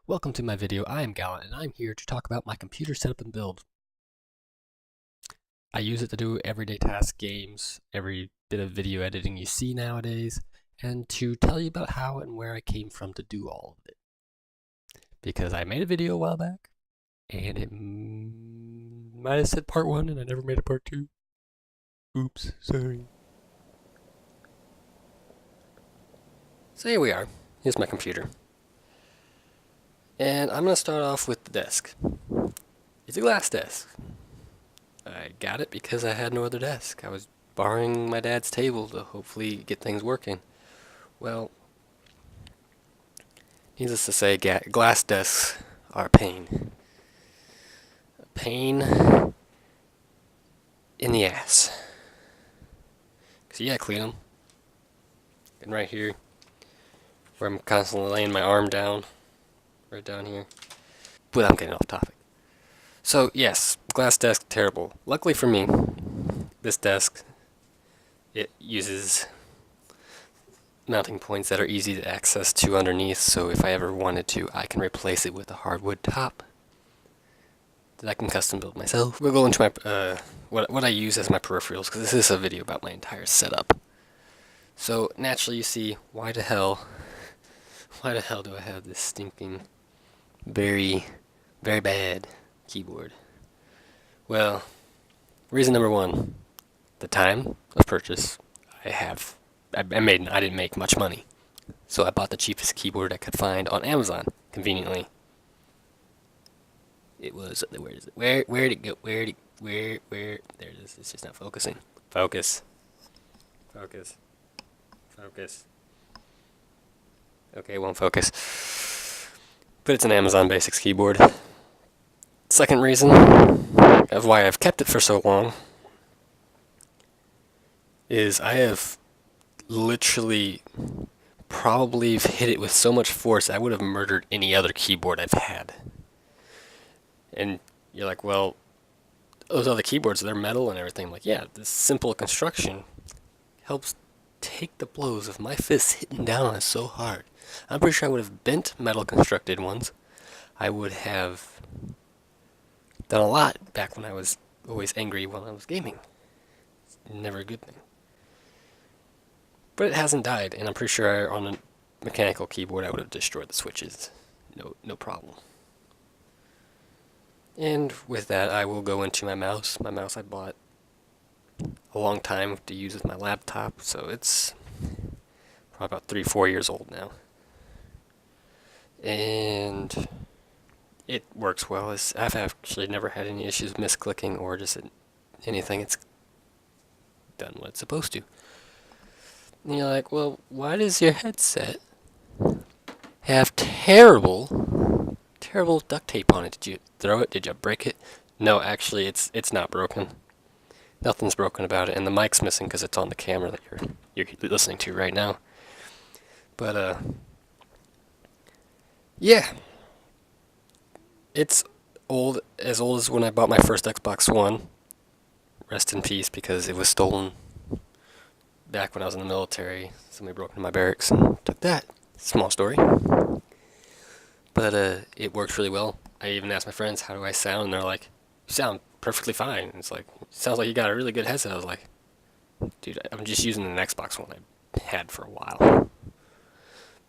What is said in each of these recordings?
Welcome to my video. I am Gallant, and I'm here to talk about my computer setup and build. I use it to do everyday tasks, games, every bit of video editing you see nowadays, and to tell you about how and where I came from to do all of it. Because I made a video a while back, and it might have said part 1 and I never made a part 2. Oops, sorry. So here we are. Here's my computer. And I'm going to start off with the desk. It's a glass desk. I got it because I had no other desk. I was borrowing my dad's table to hopefully get things working. Well, needless to say, glass desks are a pain. A pain in the ass. Because you gotta clean them. And right here, where I'm constantly laying my arm down. Right down here. But I'm getting off topic. So, yes, glass desk, terrible. Luckily for me, this desk, it uses mounting points that are easy to access to underneath, so if I ever wanted to, I can replace it with a hardwood top that I can custom build myself. We'll go into my what I use as my peripherals, because this is a video about my entire setup. So naturally, you see, why the hell do I have this stinking, very, very bad keyboard? Well, reason number one, the time of purchase. I didn't make much money, so I bought the cheapest keyboard I could find on Amazon, conveniently. It was, where is it? Where'd it go? Where? There it is. It's just not focusing. Focus. Focus. Focus. Okay, it won't focus. But it's an Amazon Basics keyboard. Second reason of why I've kept it for so long is I have literally probably hit it with so much force I would have murdered any other keyboard I've had. And you're like, well, those other keyboards, they're metal and everything. I'm like, yeah, this simple construction helps take the blows of my fists hitting down on it so hard. I'm pretty sure I would have bent metal constructed ones. I would have done a lot back when I was always angry while I was gaming. It's never a good thing. But it hasn't died, and I'm pretty sure on a mechanical keyboard I would have destroyed the switches. No problem. And with that, I will go into my mouse. My mouse I bought a long time to use with my laptop, so it's probably about 3-4 years old now. And it works well. I've actually never had any issues misclicking or just anything. It's done what it's supposed to. And you're like, well, why does your headset have terrible duct tape on it? Did you throw it? Did you break it? No, actually, it's not broken. Nothing's broken about it, and the mic's missing because it's on the camera that you're listening to right now. But yeah, it's old as when I bought my first Xbox One. Rest in peace, because it was stolen back when I was in the military. Somebody broke into my barracks and took that. Small story. But it works really well. I even asked my friends, how do I sound? And they're like, you sound perfectly fine. And it's like, it sounds like you got a really good headset. I was like, dude, I'm just using an Xbox One I had for a while.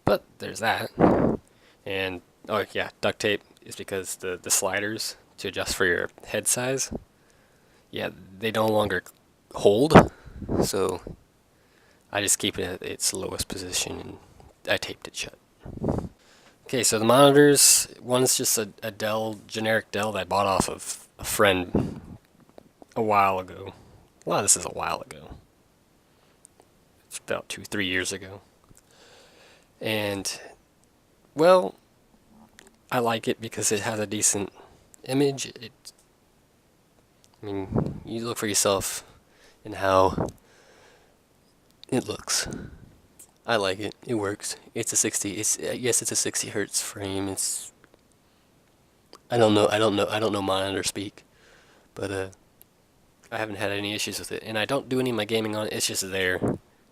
But there's that. And, oh yeah, duct tape is because the sliders to adjust for your head size, yeah, they no longer hold. So I just keep it at its lowest position and I taped it shut. Okay, so the monitors, one's just a generic Dell that I bought off of a friend a while ago. A lot of this is a while ago. It's about 2-3 years ago. And, well, I like it because it has a decent image. I mean, you look for yourself in how it looks. I like it. It works. It's a 60. Yes, it's a 60 hertz frame. I don't know monitor speak, but I haven't had any issues with it, and I don't do any of my gaming on it. It's just there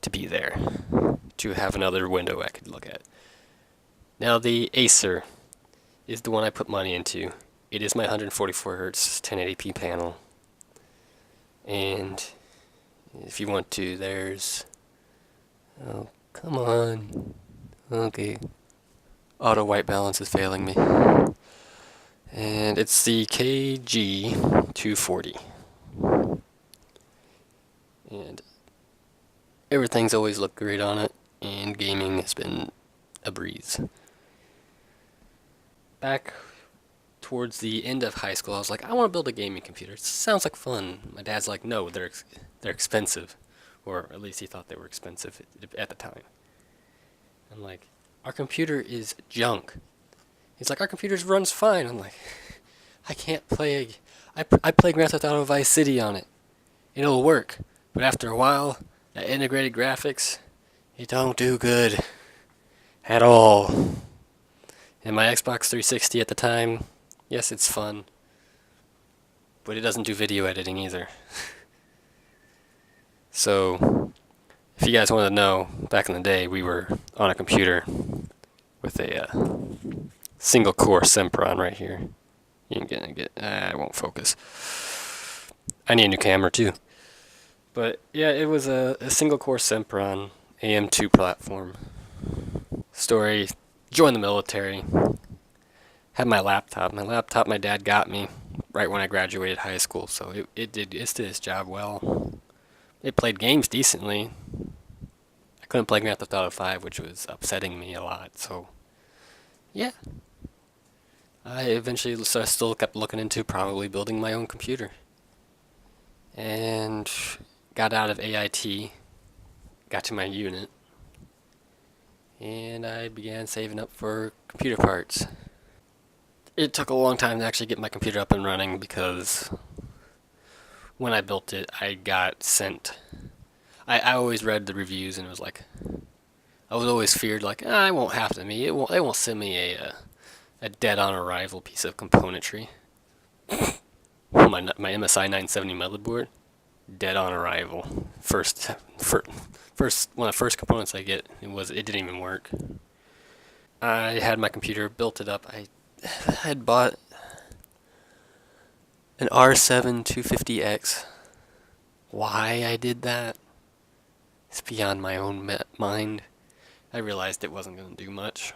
to be there, to have another window I could look at. Now the Acer is the one I put money into. It is my 144 hertz 1080p panel. And if you want to, there's... Oh, come on. Okay. Auto white balance is failing me. And it's the KG240. And everything's always looked great on it, and gaming has been a breeze. Back towards the end of high school, I was like, I want to build a gaming computer. It sounds like fun. My dad's like, no, they're expensive. Or at least he thought they were expensive at the time. I'm like, our computer is junk. He's like, our computer runs fine. I'm like, I can't play. I play Grand Theft Auto Vice City on it. It'll work. But after a while, that integrated graphics, it don't do good at all. And my Xbox 360 at the time, yes, it's fun, but it doesn't do video editing either. So, if you guys want to know, back in the day, we were on a computer with a single core Sempron right here. You can get I won't focus. I need a new camera too. But yeah, it was a single core Sempron AM2 platform. Story, joined the military. Had my laptop. My laptop my dad got me right when I graduated high school, so it did its job well. It played games decently. I couldn't play Grand Theft Auto 5, which was upsetting me a lot, so yeah. I eventually still kept looking into probably building my own computer. And got out of AIT, got to my unit, and I began saving up for computer parts. It took a long time to actually get my computer up and running because when I built it, I got sent... I always read the reviews and it was like... I was always feared like, it won't happen to me. They won't send me a dead-on-arrival piece of componentry. my MSI 970 motherboard, dead on arrival. First one of the first components I get, it didn't even work. I had my computer, built it up. I had bought an R7 250X. Why I did that? It's beyond my own mind. I realized it wasn't going to do much.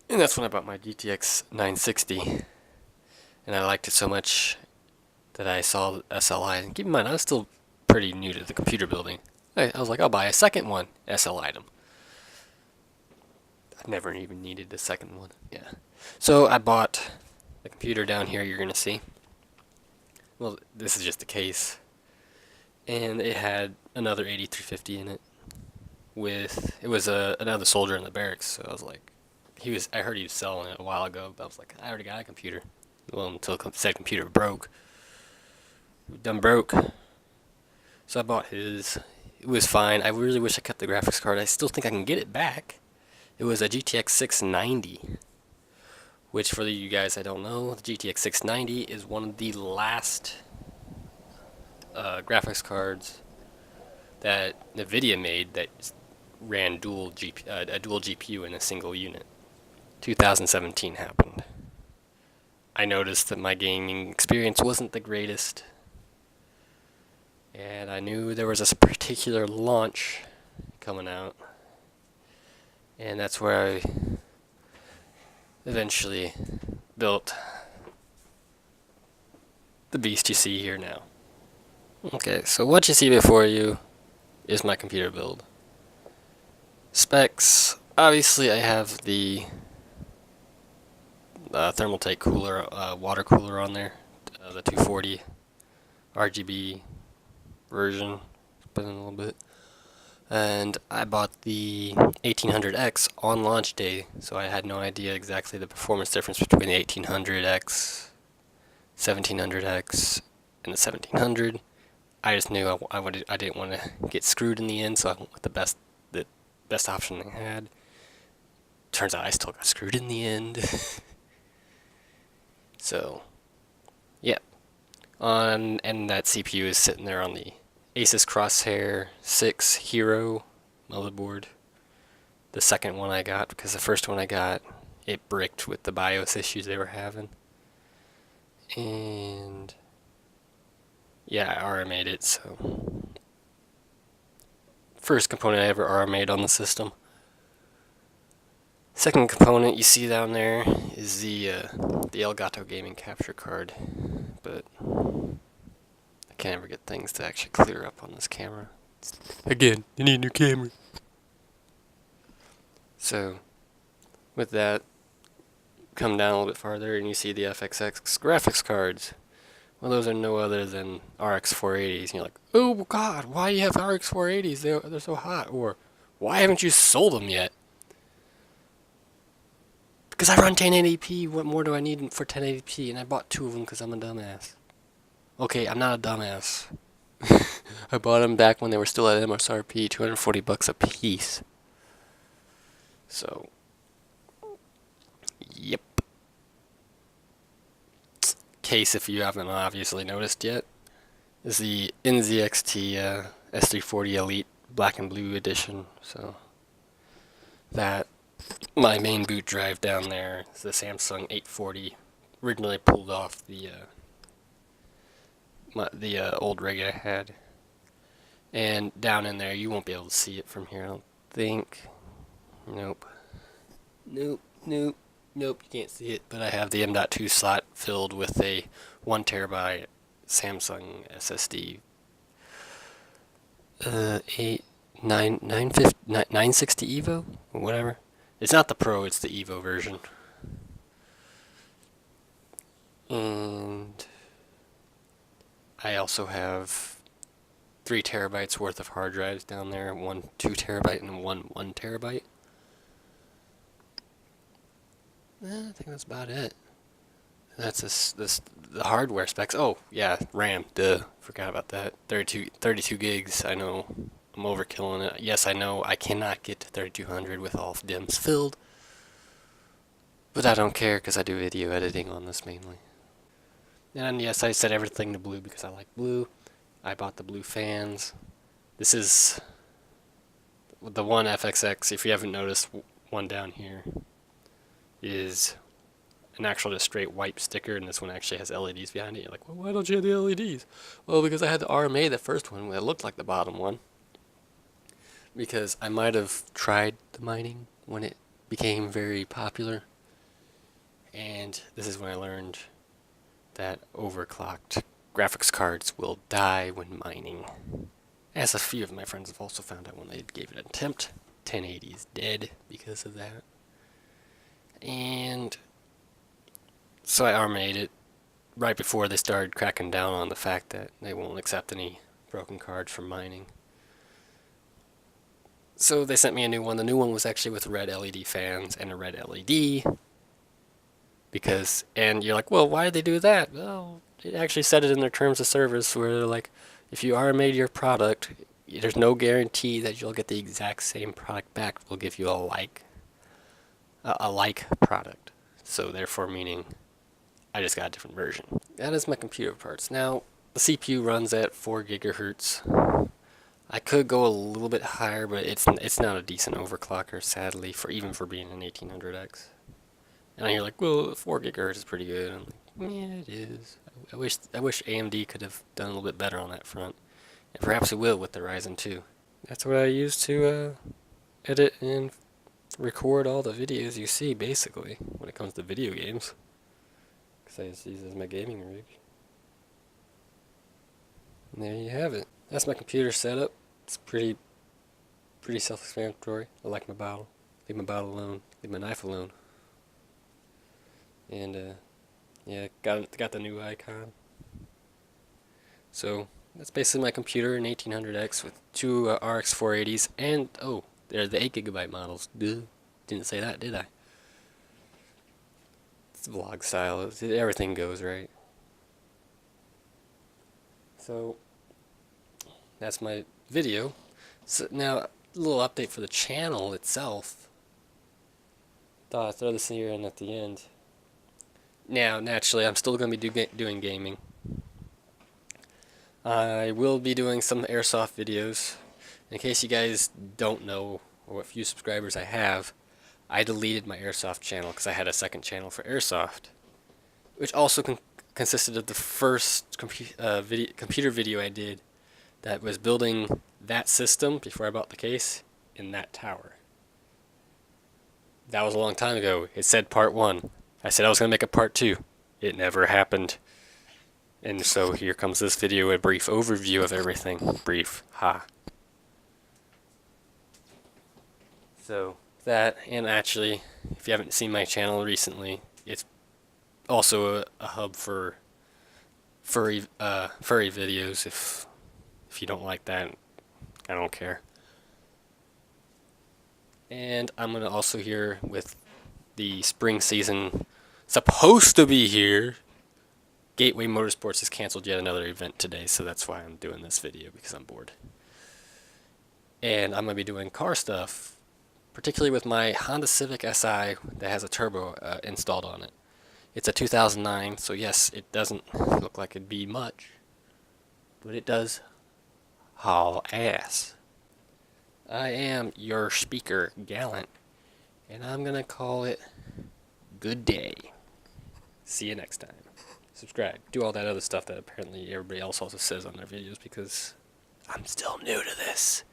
And that's when I bought my GTX 960. And I liked it so much that I saw SLI. And keep in mind, I was still pretty new to the computer building. I was like, I'll buy a second one, SL item. I never even needed the second one. Yeah. So I bought the computer down here you're going to see. Well, this is just a case. And it had another 8350 in it. It was another soldier in the barracks, so I was like, I heard he was selling it a while ago, but I was like, I already got a computer. Well, until said computer broke. Done broke. So I bought his. It was fine. I really wish I kept the graphics card. I still think I can get it back. It was a GTX 690. Which, for you guys I don't know, the GTX 690 is one of the last graphics cards that NVIDIA made that ran a dual GPU in a single unit. 2017 happened. I noticed that my gaming experience wasn't the greatest, and I knew there was a particular launch coming out, and that's where I eventually built the beast you see here now. Okay, so what you see before you is my computer build. Specs, obviously I have the Thermaltake cooler, water cooler on there, the 240 RGB version, it's been a little bit. And I bought the 1800X on launch day, so I had no idea exactly the performance difference between the 1800X, 1700X, and the 1700. I just knew I didn't want to get screwed in the end, so I went with the best option I had. Turns out I still got screwed in the end. So, yeah. And that CPU is sitting there on the Asus Crosshair 6 Hero motherboard. The second one I got, because the first one I got, it bricked with the BIOS issues they were having. And yeah, I RMA'd it, so first component I ever RMA'd on the system. Second component you see down there is the Elgato Gaming capture card, but I can't ever get things to actually clear up on this camera. Again, you need a new camera. So, with that, come down a little bit farther and you see the FXX graphics cards. Well, those are no other than RX 480s. And you're like, oh god, why do you have RX 480s? They're so hot. Or, why haven't you sold them yet? Because I run 1080p, what more do I need for 1080p? And I bought 2 of them because I'm a dumbass. Okay, I'm not a dumbass. I bought them back when they were still at MSRP, $240 a piece. So, yep. Case, if you haven't obviously noticed yet, is the NZXT S340 Elite Black and Blue Edition. So, that, my main boot drive down there is the Samsung 840. Originally pulled off the old rig I had. And down in there, you won't be able to see it from here, I don't think. Nope. Nope, you can't see it. But I have the M.2 slot filled with a 1TB Samsung SSD. 960 Evo? Whatever. It's not the Pro, it's the Evo version. And I also have 3 terabytes worth of hard drives down there, one 2 terabyte and one 1 terabyte. I think that's about it. That's the hardware specs. Oh yeah, RAM. Duh, forgot about that. 32 gigs. I know I'm overkilling it. Yes, I know I cannot get to 3200 with all DIMMs filled, but I don't care because I do video editing on this mainly. And yes, I set everything to blue because I like blue. I bought the blue fans. This is the one FXX. If you haven't noticed, one down here is an actual just straight white sticker, and this one actually has LEDs behind it. You're like, well, why don't you have the LEDs? Well, because I had the RMA, the first one, that looked like the bottom one. Because I might have tried the mining when it became very popular. And this is when I learned that overclocked graphics cards will die when mining. As a few of my friends have also found out when they gave it an attempt. 1080 is dead because of that. And so I RMA'd it right before they started cracking down on the fact that they won't accept any broken cards from mining. So they sent me a new one. The new one was actually with red LED fans and a red LED. And you're like, well, why did they do that? Well, it actually said it in their terms of service where they're like, if you RMA'd your product, there's no guarantee that you'll get the exact same product back. We'll give you a like product. So therefore meaning I just got a different version. That is my computer parts. Now, the CPU runs at 4 gigahertz. I could go a little bit higher, but it's not a decent overclocker, sadly, even for being an 1800X. And you're like, well, 4 gigahertz is pretty good. I'm like, yeah, it is. I wish AMD could have done a little bit better on that front. And perhaps it will with the Ryzen 2. That's what I use to edit and record all the videos you see, basically, when it comes to video games. Because I just use it as my gaming rig. And there you have it. That's my computer setup. It's pretty self-explanatory. I like my bottle. Leave my bottle alone. Leave my knife alone. And yeah, got the new icon. So that's basically my computer, an 1800X with 2 RX 480s, and oh, they're the 8GB models. Duh. Didn't say that, did I? It's vlog style. Everything goes right. So that's my video. So now a little update for the channel itself. Thought I'd throw this here in at the end. Now, naturally, I'm still going to be doing gaming. I will be doing some airsoft videos. In case you guys don't know, or what few subscribers I have, I deleted my Airsoft channel because I had a second channel for Airsoft, which also consisted of the first computer video I did that was building that system before I bought the case in that tower. That was a long time ago. It said part 1. I said I was going to make a part 2. It never happened. And so here comes this video, a brief overview of everything. Brief. Ha. So that, and actually, if you haven't seen my channel recently, it's also a hub for furry videos. If you don't like that, I don't care. And I'm gonna also here with the spring season supposed to be here. Gateway Motorsports has canceled yet another event today, so that's why I'm doing this video, because I'm bored. And I'm gonna be doing car stuff, particularly with my Honda Civic Si that has a turbo installed on it. It's a 2009, so yes, it doesn't look like it'd be much, but it does haul ass. I am your speaker, Gallant, and I'm gonna call it good day. See you next time. Subscribe. Do all that other stuff that apparently everybody else also says on their videos, because I'm still new to this.